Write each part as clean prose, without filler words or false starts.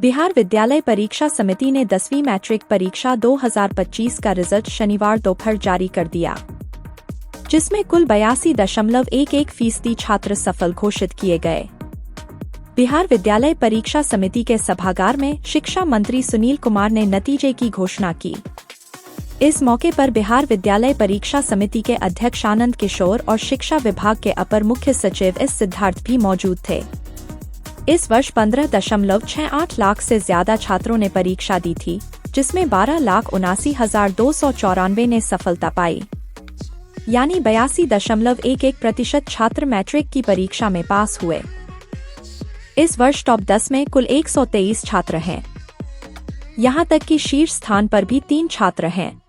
बिहार विद्यालय परीक्षा समिति ने 10वीं मैट्रिक परीक्षा 2025 का रिजल्ट शनिवार दोपहर जारी कर दिया, जिसमें कुल 82.11% छात्र सफल घोषित किए गए। बिहार विद्यालय परीक्षा समिति के सभागार में शिक्षा मंत्री सुनील कुमार ने नतीजे की घोषणा की। इस मौके पर बिहार विद्यालय परीक्षा समिति के अध्यक्ष आनंद किशोर और शिक्षा विभाग के अपर मुख्य सचिव एस सिद्धार्थ भी मौजूद थे। इस वर्ष 15.68 लाख से ज्यादा छात्रों ने परीक्षा दी थी, जिसमें 12,79,294 ने सफलता पाई, यानी 82.11% छात्र मैट्रिक की परीक्षा में पास हुए। इस वर्ष टॉप 10 में कुल 123 छात्र हैं। यहां तक कि शीर्ष स्थान पर भी 3 छात्र हैं।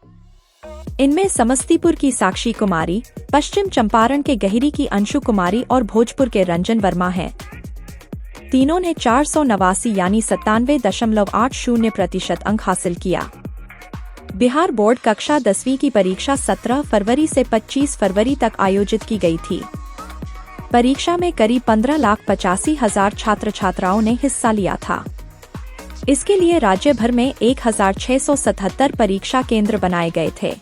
इनमें समस्तीपुर की साक्षी कुमारी, पश्चिम चंपारण के गहिरी की अंशु कुमारी और भोजपुर के रंजन वर्मा हैं। तीनों ने 489 यानी 97.80% अंक हासिल किया। बिहार बोर्ड कक्षा 10वीं की परीक्षा 17 फरवरी से 25 फरवरी तक आयोजित की गई थी। परीक्षा में करीब 15,85,000 छात्र छात्राओं ने हिस्सा लिया था। इसके लिए राज्य भर में 1,677 परीक्षा केंद्र बनाए गए थे।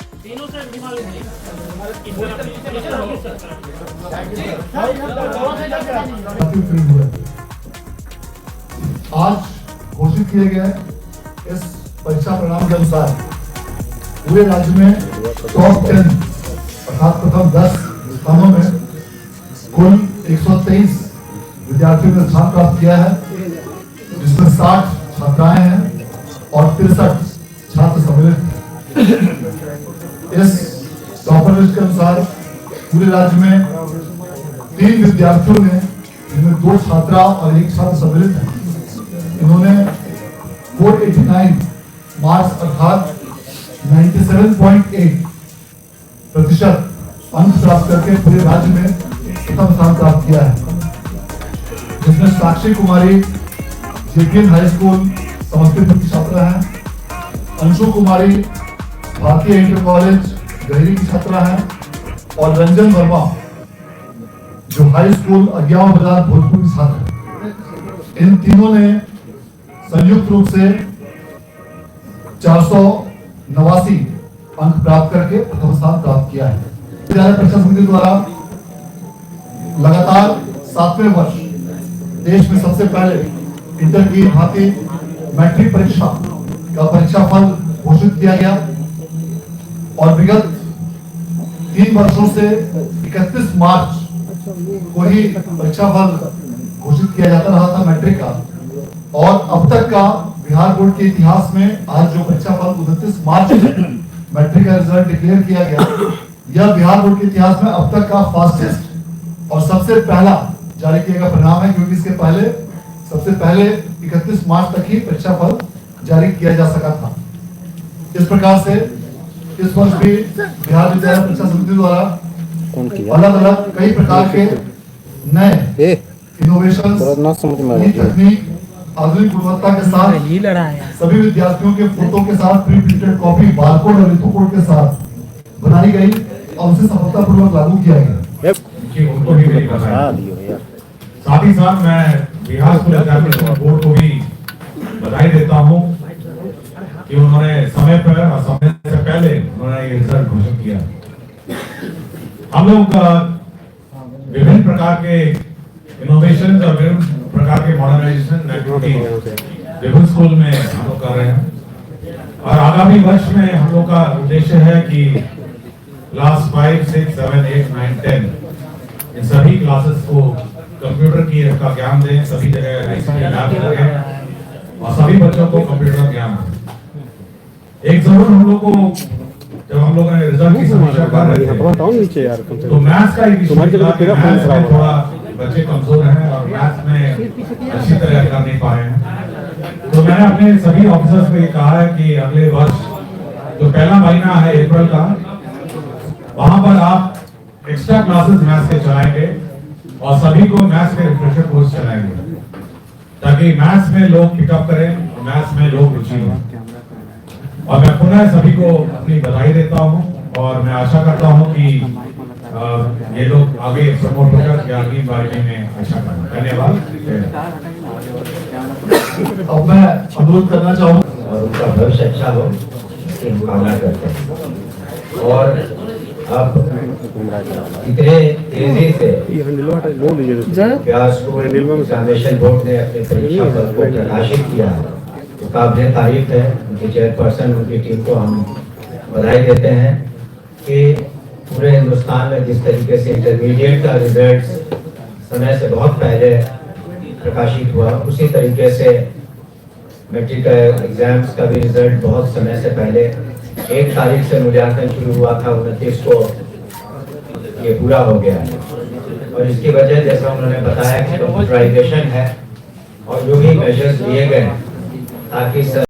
आज घोषित किए गए इस परीक्षा परिणाम के अनुसार पूरे राज्य में टॉप 10 अर्थात प्रथम 10 स्थानों में कुल 123 विद्यार्थियों ने स्थान प्राप्त किया है, जिसमें 60 छात्राएं हैं और 63 छात्र सम्मिलित हैं। इस टॉपर लिस्ट के अनुसार पूरे राज्य में 3 विद्यार्थियों ने, जिनमें 2 छात्रा और 1 छात्र सम्मिलित है, इन्होंने 489 मार्क्स अर्थात 97.8% अंक प्राप्त करके पूरे राज्य में प्रथम स्थान प्राप्त किया है, जिसमें साक्षी कुमारी जेपीएन हाई स्कूल समस्तीपुर की छात्रा है, अंशु कुमारी भारतीय इंटर कॉलेज गहरी की छात्रा है और रंजन वर्मा जो हाई स्कूल अज्ञावा बाजार भोजपुर की छात्र है। इन तीनों ने संयुक्त रूप से 489 अंक प्राप्त करके प्रथम स्थान प्राप्त किया है। विद्यालय परीक्षा समिति द्वारा लगातार 7वें वर्ष देश में सबसे पहले इंटर की भांति मैट्रिक परीक्षा का परीक्षा फल घोषित किया गया और विगत 3 वर्षों से 31 मार्च को ही परीक्षा फल घोषित किया जाता रहा था मैट्रिक का, और अब तक का बिहार बोर्ड के इतिहास में आज जो परीक्षा फल 29 मार्च मैट्रिक का रिजल्ट डिक्लेयर किया गया, यह बिहार बोर्ड के इतिहास में अब तक का फास्टेस्ट और सबसे पहला जारी किया गया परिणाम है, क्योंकि इसके पहले सबसे पहले 31 मार्च तक ही परीक्षा फल जारी किया जा सका था। इस प्रकार से इस वर्ष भी बिहार विद्यालय परीक्षा समिति द्वारा अलग अलग कई प्रकार के नए इनोवेशन, तकनीक, आधुनिक गुणवत्ता के साथ सभी विद्यार्थियों के फोटो के साथ प्री प्रिंटेड कॉपी, बारकोड और रितु कोड के साथ बनाई गई और उसे सफलतापूर्वक लागू किया गया। साथ ही साथ मैं बिहार स्कूल एग्जामिनेशन बोर्ड को भी बधाई देता हूं कि उन्होंने समय पर और समय से पहले उन्होंने ये रिजल्ट घोषित किया। हम लोग विभिन्न प्रकार के इनोवेशन और विभिन्न प्रकार के मॉडर्नाइजेशन एक्टिविटी विभिन्न स्कूल में हम लोग कर रहे हैं, और आगामी वर्ष में हम लोग का उद्देश्य है कि क्लास 5, 6, 7, 8, 9, 10 इन सभी क्लासेस को कंप्यूटर की का ज्ञान दें, सभी जगह लैब करें और सभी बच्चों को कंप्यूटर ज्ञान दें। एक जरूर हम लोग को जब हम लोग ने रिजल्ट की समीक्षा कर रहे थे तो मैथ्स का एक विषय थोड़ा बच्चे कमजोर हैं और मैथ्स में अच्छी तरह कर नहीं पाए हैं, तो मैंने अपने सभी ऑफिसर्स को ये कहा है कि अगले वर्ष जो पहला महीना है अप्रैल का, वहां पर आप एक्स्ट्रा क्लासेस मैथ्स के चलाएंगे और सभी को मैथ्स के रिफ्रेशर कोर्स चलाएंगे, ताकि मैथ्स में लोग पिकअप करें और मैथ्स में लोग रुचि हो। और मैं पुनः सभी को अपनी बधाई देता हूं और मैं आशा करता हूं कि ये लोग आगे प्रमोट होकर आगे बारे में अच्छा करें। धन्यवाद। अब मैं अनुरोध करना चाहूँ और उनका भविष्य अच्छा हो इसकी हम कामना करते हैं। और अब इतने तेजी से व्यास को एग्जामिनेशन बोर्ड ने अपने परीक्षा फल को प्रकाशित किया है, तो काबिल तारीफ है। उनके चेयरपर्सन उनकी टीम को हम बधाई देते हैं कि पूरे हिंदुस्तान में जिस तरीके से इंटरमीडिएट का रिजल्ट समय से बहुत पहले प्रकाशित हुआ, उसी तरीके से मैट्रिक एग्जाम्स का भी रिजल्ट बहुत समय से पहले 1 तारीख से मूल्यांकन शुरू हुआ था, 29 को ये पूरा हो गया है। और इसकी वजह जैसा उन्होंने बताया कि कंप्यूटराइजेशन है और जो भी मेजर्स लिए गए ताकि